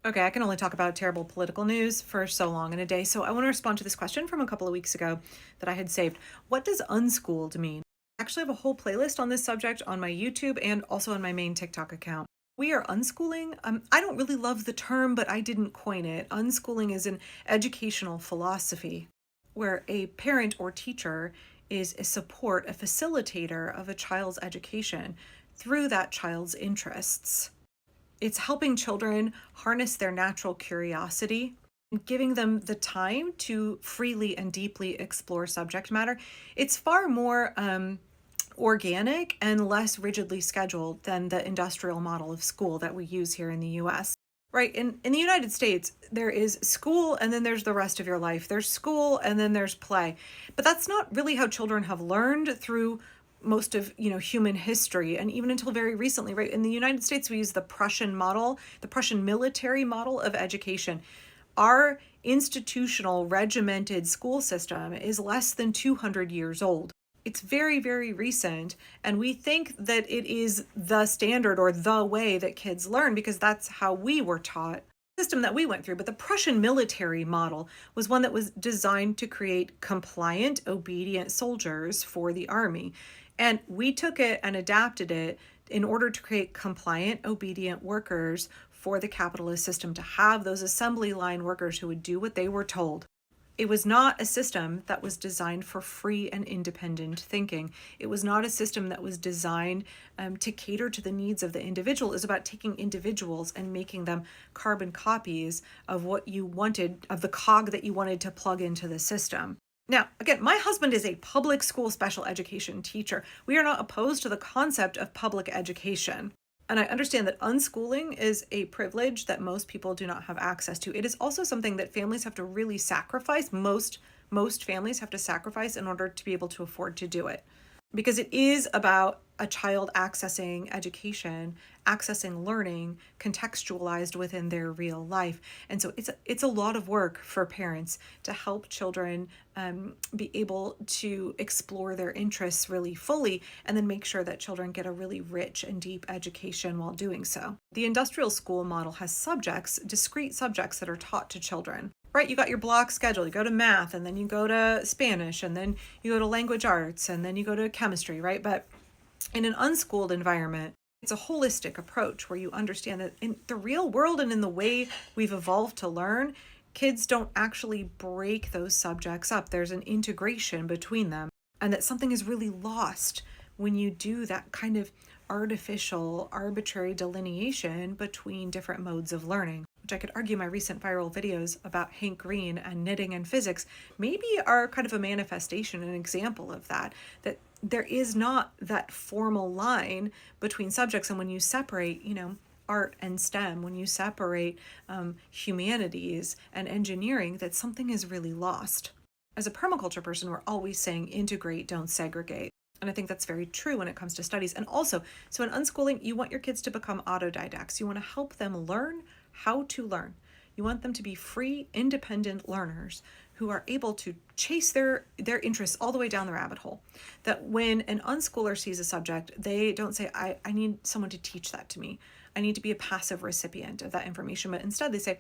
Okay, I can only talk about terrible political news for so long in a day. So I want to respond to this question from a couple of weeks ago that I had saved. What does unschooled mean? I actually have a whole playlist on this subject on my YouTube and also on my main TikTok account. We are unschooling. I don't really love the term, but I didn't coin it. Unschooling is an educational philosophy where a parent or teacher is a support, a facilitator of a child's education through that child's interests. It's helping children harness their natural curiosity and giving them the time to freely and deeply explore subject matter. It's far more organic and less rigidly scheduled than the industrial model of school that we use here in the US. Right. In the United States, there is school and then there's the rest of your life. There's school and then there's play. But that's not really how children have learned through most of, human history, and even until very recently, right? In the United States, we use the Prussian model, the Prussian military model of education. Our institutional regimented school system is less than 200 years old. It's very, very recent, and we think that it is the standard or the way that kids learn because that's how we were taught, system that we went through. But the Prussian military model was one that was designed to create compliant, obedient soldiers for the army. And we took it and adapted it in order to create compliant, obedient workers for the capitalist system, to have those assembly line workers who would do what they were told. It was not a system that was designed for free and independent thinking. It was not a system that was designed to cater to the needs of the individual. It was about taking individuals and making them carbon copies of what you wanted, of the cog that you wanted to plug into the system. Now, again, my husband is a public school special education teacher. We are not opposed to the concept of public education. And I understand that unschooling is a privilege that most people do not have access to. It is also something that families have to really sacrifice. Most families have to sacrifice in order to be able to afford to do it. Because it is about a child accessing education, accessing learning, contextualized within their real life. And so it's a lot of work for parents to help children be able to explore their interests really fully, and then make sure that children get a really rich and deep education while doing so. The industrial school model has subjects, discrete subjects that are taught to children. Right, you got your block schedule. You go to math, and then you go to Spanish, and then you go to language arts, and then you go to chemistry, right? But in an unschooled environment, it's a holistic approach where you understand that in the real world and in the way we've evolved to learn, kids don't actually break those subjects up. There's an integration between them, and that something is really lost when you do that kind of artificial, arbitrary delineation between different modes of learning, which I could argue my recent viral videos about Hank Green and knitting and physics maybe are kind of a manifestation, an example of that, that there is not that formal line between subjects. And when you separate, art and STEM, when you separate humanities and engineering, that something is really lost. As a permaculture person, we're always saying integrate, don't segregate. And I think that's very true when it comes to studies. And also, so in unschooling, you want your kids to become autodidacts. You want to help them learn how to learn. You want them to be free, independent learners who are able to chase their interests all the way down the rabbit hole. That when an unschooler sees a subject, they don't say, I need someone to teach that to me. I need to be a passive recipient of that information. But instead they say,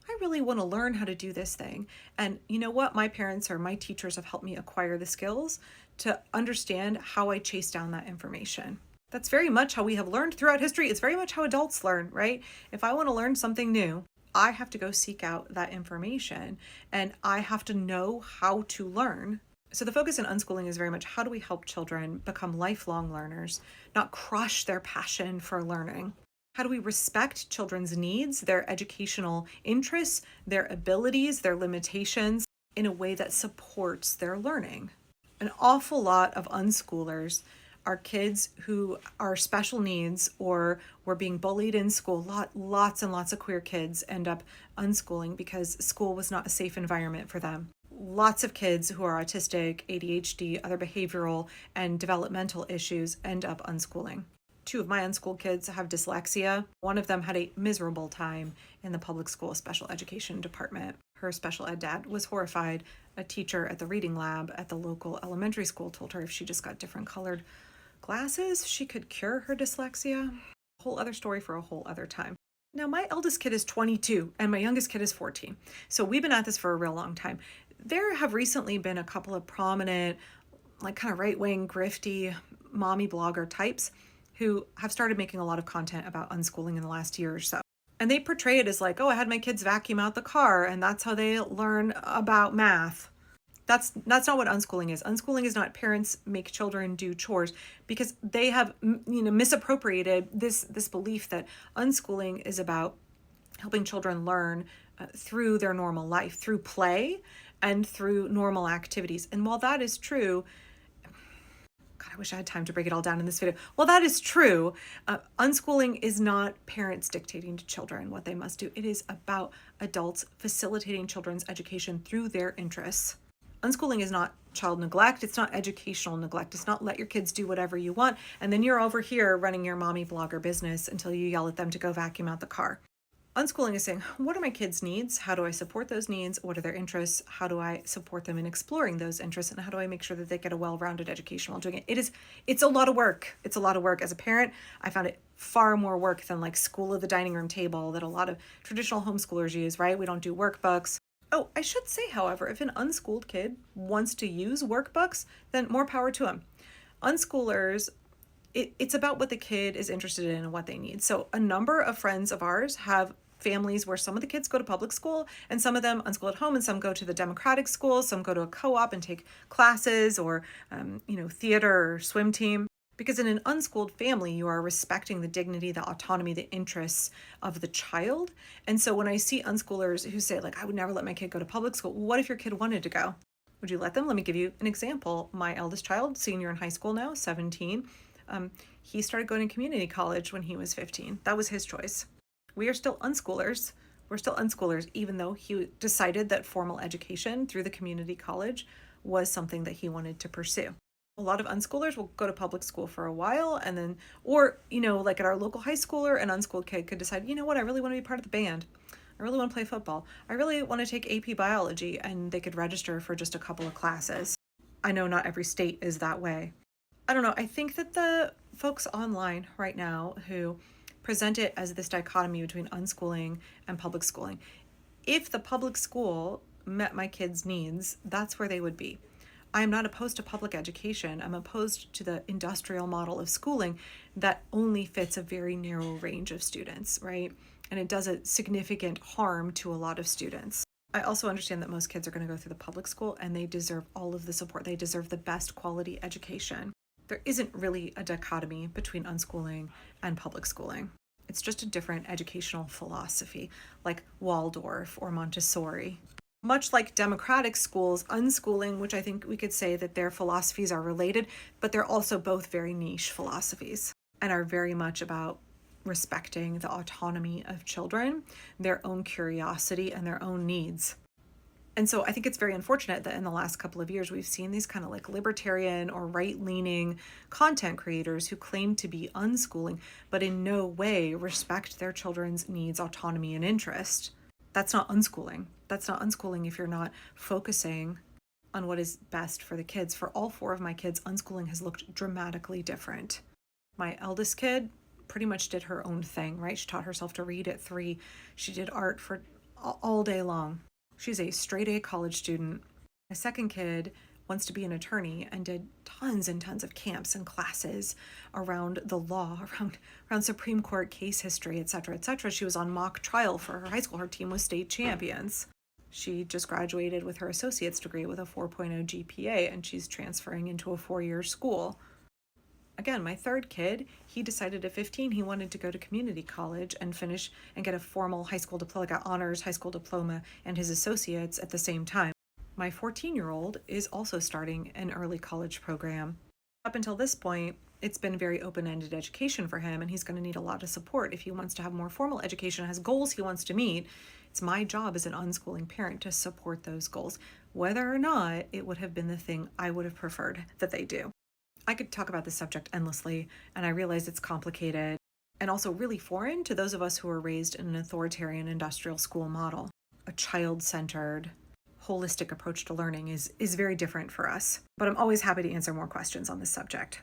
I really want to learn how to do this thing. And you know what? My parents or my teachers have helped me acquire the skills to understand how I chase down that information. That's very much how we have learned throughout history. It's very much how adults learn, right? If I want to learn something new, I have to go seek out that information, and I have to know how to learn. So the focus in unschooling is very much how do we help children become lifelong learners, not crush their passion for learning. How do we respect children's needs, their educational interests, their abilities, their limitations in a way that supports their learning? An awful lot of unschoolers are kids who are special needs or were being bullied in school. Lots and lots of queer kids end up unschooling because school was not a safe environment for them. Lots of kids who are autistic, ADHD, other behavioral and developmental issues end up unschooling. 2 of my unschooled kids have dyslexia. One of them had a miserable time in the public school special education department. Her special ed dad was horrified. A teacher at the reading lab at the local elementary school told her if she just got different colored glasses, she could cure her dyslexia. A whole other story for a whole other time. Now, my eldest kid is 22 and my youngest kid is 14. So we've been at this for a real long time. There have recently been a couple of prominent, like kind of right wing, grifty, mommy blogger types who have started making a lot of content about unschooling in the last year or so. And they portray it as like, oh, I had my kids vacuum out the car and that's how they learn about math. That's not what unschooling is. Unschooling is not parents make children do chores, because they have misappropriated this belief that unschooling is about helping children learn through their normal life, through play and through normal activities. And while that is true, God, I wish I had time to break it all down in this video. Well, that is true. Unschooling is not parents dictating to children what they must do. It is about adults facilitating children's education through their interests. Unschooling is not child neglect. It's not educational neglect. It's not let your kids do whatever you want, and then you're over here running your mommy blogger business until you yell at them to go vacuum out the car. Unschooling is saying, what are my kids' needs? How do I support those needs? What are their interests? How do I support them in exploring those interests? And how do I make sure that they get a well-rounded education while doing it? It's a lot of work. It's a lot of work. As a parent, I found it far more work than like school at the dining room table that a lot of traditional homeschoolers use, right? We don't do workbooks. Oh, I should say, however, if an unschooled kid wants to use workbooks, then more power to them. Unschoolers, it's about what the kid is interested in and what they need. So a number of friends of ours have families where some of the kids go to public school and some of them unschool at home, and some go to the democratic school, some go to a co-op and take classes or theater or swim team. Because in an unschooled family, you are respecting the dignity, the autonomy, the interests of the child. And so when I see unschoolers who say, like, I would never let my kid go to public school, what if your kid wanted to go? Would you let them? Let me give you an example. My eldest child, senior in high school now, 17, he started going to community college when he was 15. That was his choice. We are still unschoolers. We're still unschoolers, even though he decided that formal education through the community college was something that he wanted to pursue. A lot of unschoolers will go to public school for a while and then, or, like at our local high schooler, an unschooled kid could decide, you know what, I really want to be part of the band. I really want to play football. I really want to take AP biology, and they could register for just a couple of classes. I know not every state is that way. I don't know. I think that the folks online right now who present it as this dichotomy between unschooling and public schooling, if the public school met my kids' needs, that's where they would be. I am not opposed to public education. I'm opposed to the industrial model of schooling that only fits a very narrow range of students, right? And it does a significant harm to a lot of students. I also understand that most kids are going to go through the public school and they deserve all of the support. They deserve the best quality education. There isn't really a dichotomy between unschooling and public schooling. It's just a different educational philosophy, like Waldorf or Montessori. Much like democratic schools, unschooling, which I think we could say that their philosophies are related, but they're also both very niche philosophies and are very much about respecting the autonomy of children, their own curiosity, and their own needs. And so I think it's very unfortunate that in the last couple of years, we've seen these kind of like libertarian or right-leaning content creators who claim to be unschooling, but in no way respect their children's needs, autonomy, and interest. That's not unschooling. That's not unschooling if you're not focusing on what is best for the kids. For all four of my kids, unschooling has looked dramatically different. My eldest kid pretty much did her own thing, right? She taught herself to read at 3. She did art for all day long. She's a straight A college student. My second kid wants to be an attorney and did tons and tons of camps and classes around the law, around Supreme Court case history, et cetera, et cetera. She was on mock trial for her high school. Her team was state champions. She just graduated with her associate's degree with a 4.0 GPA, and she's transferring into a 4-year school. Again, my third kid, he decided at 15 he wanted to go to community college and finish and get a formal high school diploma, got honors high school diploma and his associates at the same time. My 14-year-old is also starting an early college program. Up until this point, it's been very open-ended education for him, and he's going to need a lot of support. If he wants to have more formal education, has goals he wants to meet, it's my job as an unschooling parent to support those goals, whether or not it would have been the thing I would have preferred that they do. I could talk about this subject endlessly, and I realize it's complicated and also really foreign to those of us who are raised in an authoritarian industrial school model. A child-centered, holistic approach to learning is very different for us, but I'm always happy to answer more questions on this subject.